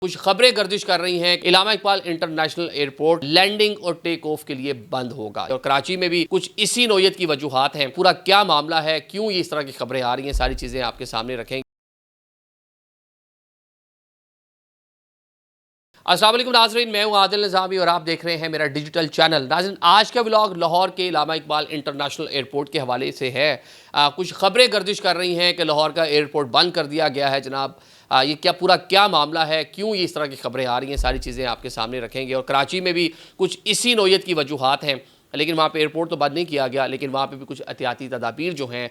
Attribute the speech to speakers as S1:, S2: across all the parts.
S1: कुछ खबरें गर्दिश कर रही हैं। इलामा इकबाल इंटरनेशनल एयरपोर्ट लैंडिंग और टेक ऑफ के लिए बंद होगा और कराची में भी कुछ इसी नौयत की वजूहात हैं। पूरा क्या मामला है, क्यों ये इस तरह की खबरें आ रही हैं, सारी चीजें आपके सामने रखेंगे। अस्सलाम वालेकुम नाज़रीन, मैं हूं आदिल निज़ामी और आप देख रहे हैं मेरा डिजिटल चैनल। नाज़रीन, आज का व्लॉग लाहौर के इलामा इकबाल इंटरनेशनल एयरपोर्ट के हवाले से है। कुछ खबरें गर्दिश कर रही हैं कि लाहौर का एयरपोर्ट बंद कर दिया गया है। जनाब, ये क्या मामला है, क्यों ये इस तरह की खबरें आ रही हैं, सारी चीज़ें आपके सामने रखेंगे। और कराची में भी कुछ इसी नौयत की वजूहात हैं, लेकिन वहाँ पे एयरपोर्ट तो बंद नहीं किया गया, लेकिन वहाँ पे भी कुछ एहतियाती तदाबीर जो हैं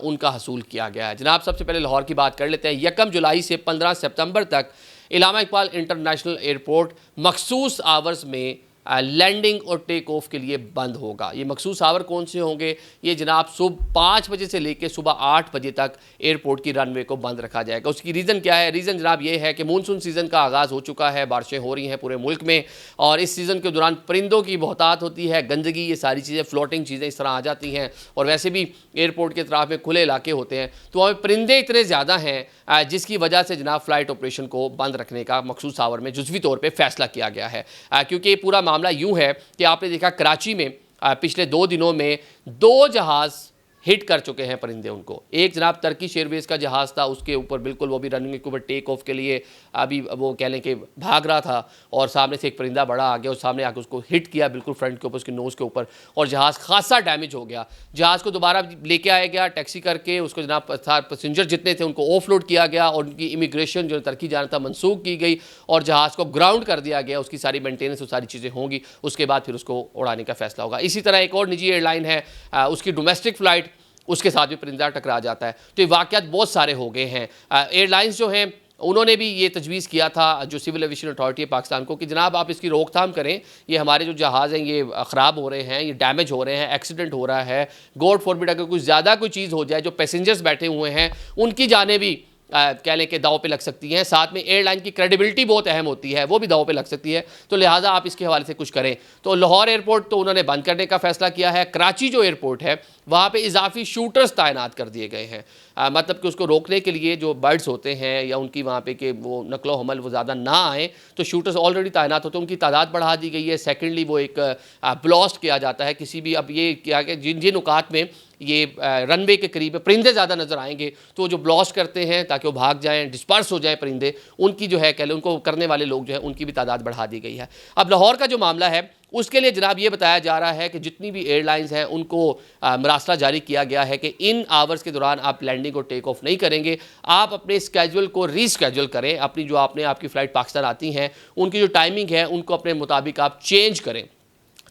S1: उनका हसूल किया गया है। जनाब, सबसे पहले लाहौर की बात कर लेते हैं। 1 जुलाई से 15 सितंबर तक इलामा इकबाल इंटरनेशनल एयरपोर्ट मखसूस आवर्स में लैंडिंग और टेक ऑफ के लिए बंद होगा। ये मखसूस आवर कौन से होंगे? ये जनाब सुबह 5 बजे से लेकर सुबह 8 बजे तक एयरपोर्ट की रनवे को बंद रखा जाएगा। उसकी रीज़न क्या है? रीज़न जनाब ये है कि मानसून सीज़न का आगाज़ हो चुका है, बारिशें हो रही हैं पूरे मुल्क में, और इस सीज़न के दौरान परिंदों की बहुतात होती है, गंदगी, ये सारी चीज़ें, फ्लोटिंग चीज़ें इस तरह आ जाती हैं। और वैसे भी एयरपोर्ट के अतराफ़ में खुले इलाके होते हैं, तो वहाँ पर परिंदे इतने ज़्यादा हैं जिसकी वजह से जनाब फ़्लाइट ऑपरेशन को बंद रखने का मखसूस आवर में जुज़वी तौर पर फैसला किया गया है। क्योंकि पूरा मामला यूँ है कि आपने देखा कराची में पिछले 2 दिनों में 2 जहाज़ हिट कर चुके हैं परिंदे उनको। एक जनाब टर्किश एयरवेज़ का जहाज़ था, उसके ऊपर बिल्कुल वो भी रनिंग के ऊपर टेक ऑफ के लिए अभी वो कह लें कि भाग रहा था, और सामने से एक परिंदा बड़ा आ गया और सामने आकर उसको हिट किया बिल्कुल फ्रंट के ऊपर, उसके नोज़ के ऊपर, और जहाज़ खासा डैमेज हो गया। जहाज़ को दोबारा लेके आया गया टैक्सी करके, उसको जनाब पैसेंजर जितने थे उनको ऑफलोड किया गया और उनकी इमिग्रेशन जो टर्की जाना था मनसूख की गई और जहाज़ को ग्राउंड कर दिया गया। उसकी सारी मेंटेनेंस और सारी चीज़ें होंगी, उसके बाद फिर उसको उड़ाने का फैसला होगा। इसी तरह एक और निजी एयरलाइन है, उसकी डोमेस्टिक फ़्लाइट, उसके साथ भी परिंदा टकरा जाता है। तो ये वाक़यात बहुत सारे हो गए हैं। एयरलाइंस जो हैं उन्होंने भी ये तजवीज़ किया था, जो सिविल एविएशन अथॉरिटी है पाकिस्तान को, कि जनाब आप इसकी रोकथाम करें, ये हमारे जो जहाज़ हैं ये ख़राब हो रहे हैं, ये डैमेज हो रहे हैं, एक्सीडेंट हो रहा है, गॉड फॉरबिड अगर कुछ ज़्यादा कोई चीज़ हो जाए, जो पैसेंजर्स बैठे हुए हैं उनकी जानें भी कह लें कि दाव पे लग सकती हैं। साथ में एयरलाइन की क्रेडिबिलिटी बहुत अहम होती है, वो भी दाव पे लग सकती है। तो लिहाजा आप इसके हवाले से कुछ करें। तो लाहौर एयरपोर्ट तो उन्होंने बंद करने का फैसला किया है। कराची जो एयरपोर्ट है वहाँ पे इजाफी शूटर्स तैनात कर दिए गए हैं, मतलब कि उसको रोकने के लिए जो बर्ड्स होते हैं या उनकी वहाँ पे कि वो नकलो हमल वो ज़्यादा ना आए, तो शूटर्स ऑलरेडी तैनात होते हैं, उनकी तादाद बढ़ा दी गई है। सेकेंडली वो एक ब्लास्ट किया जाता है किसी भी, अब ये क्या कि जिन जिन औकात में ये रनवे के करीब परिंदे ज़्यादा नज़र आएंगे तो जो ब्लास्ट करते हैं ताकि वो भाग जाएं, डिस्पर्स हो जाएं परिंदे, उनकी जो है कह लें उनको करने वाले लोग जो है उनकी भी तादाद बढ़ा दी गई है। अब लाहौर का जो मामला है उसके लिए जनाब ये बताया जा रहा है कि जितनी भी एयरलाइंस हैं उनको मरासला जारी किया गया है कि इन आवर्स के दौरान आप लैंडिंग और टेक ऑफ नहीं करेंगे, आप अपने स्केजुअल को रीस्केजुअल करें। अपनी जो आपकी फ़्लाइट पाकिस्तान आती हैं उनकी जो टाइमिंग है उनको अपने मुताबिक आप चेंज करें,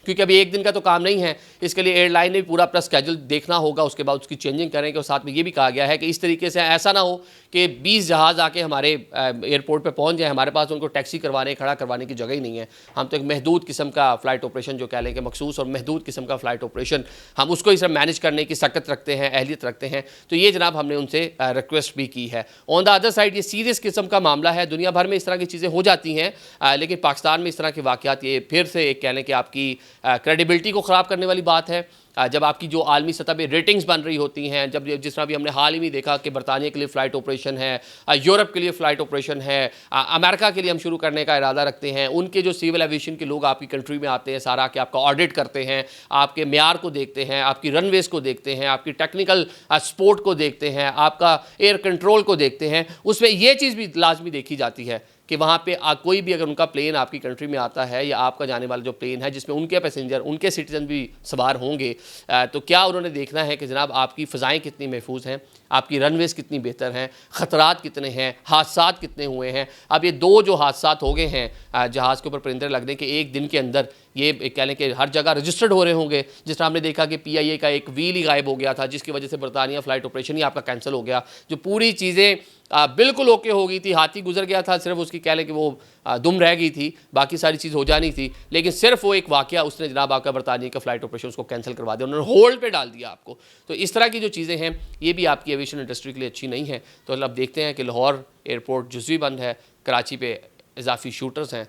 S1: क्योंकि अभी एक दिन का तो काम नहीं है। इसके लिए एयरलाइन ने भी पूरा अपना स्केड्यूल देखना होगा, उसके बाद उसकी चेंजिंग करेंगे। और साथ में ये भी कहा गया है कि इस तरीके से ऐसा ना हो कि 20 जहाज़ आके हमारे एयरपोर्ट पे पहुंच जाए, हमारे पास उनको टैक्सी करवाने खड़ा करवाने की जगह ही नहीं है। हम तो एक महदूद किस्म का फ़्लाइट ऑपरेशन जो कह लें कि मखसूस और महदूद किस्म का फ़्लाइट ऑपरेशन हम उसको इस मैनेज करने की सकत रखते हैं, अहलियत रखते हैं। तो ये जनाब हमने उनसे रिक्वेस्ट भी की है। ऑन द अदर साइड ये सीरियस किस्म का मामला है, दुनिया भर में इस तरह की चीज़ें हो जाती हैं, लेकिन पाकिस्तान में इस तरह के वाक़यात ये फिर से एक कह लें कि आपकी क्रेडिबिलिटी को ख़राब करने वाली बात है। जब आपकी जो आलमी सतह पे रेटिंग्स बन रही होती हैं, जब जिस तरह भी हमने हाल ही में देखा कि बरतानिया के लिए फ़्लाइट ऑपरेशन है, यूरोप के लिए फ़्लाइट ऑपरेशन है, अमेरिका के लिए हम शुरू करने का इरादा रखते हैं, उनके जो सिविल एविएशन के लोग आपकी कंट्री में आते हैं, सारा कि आपका ऑडिट करते हैं, आपके म्यार को देखते हैं, आपकी रनवेज़ को देखते हैं, आपकी टेक्निकल सपोर्ट को देखते हैं, आपका एयर कंट्रोल को देखते हैं, उसमें यह चीज़ भी लाजमी देखी जाती है कि वहाँ पे कोई भी अगर उनका प्लेन आपकी कंट्री में आता है या आपका जाने वाला जो प्लेन है जिसमें उनके पैसेंजर, उनके सिटीजन भी सवार होंगे, तो क्या उन्होंने देखना है कि जनाब आपकी फ़ज़ाएँ कितनी महफूज हैं, आपकी रनवेज़ कितनी बेहतर हैं, ख़तरात कितने हैं, हादसात कितने हुए हैं। अब ये 2 जो हादसात हो गए हैं जहाज़ के ऊपर परिंदे लगने के एक दिन के अंदर, ये कह लें कि हर जगह रजिस्टर्ड हो रहे होंगे। जिस तरह हमने देखा कि PIA का एक व्हील ही गायब हो गया था, जिसकी वजह से बरतानिया फ़्लाइट ऑपरेशन ही आपका कैंसिल हो गया। जो पूरी चीज़ें बिल्कुल ओके हो गई थी, हाथी गुजर गया था, सिर्फ उसकी कह लें कि वो दुम रह गई थी, बाकी सारी चीज़ हो जानी थी, लेकिन सिर्फ वो एक वाक़या उसने जनाब आपका बरतानिया का फ़्लाइट ऑपरेशन उसको कैंसिल करवा दिया, उन्होंने होल्ड पे डाल दिया आपको। तो इस तरह की जो चीज़ें हैं ये भी आपकी एविएशन इंडस्ट्री के लिए अच्छी नहीं है। तो अब देखते हैं कि लाहौर एयरपोर्ट जुज़वी बंद है, कराची पे इजाफी शूटर्स हैं,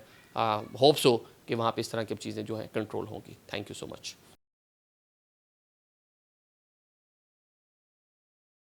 S1: होप्स हो कि वहाँ पर इस तरह की चीज़ें जो हैं कंट्रोल होंगी। Thank you so much.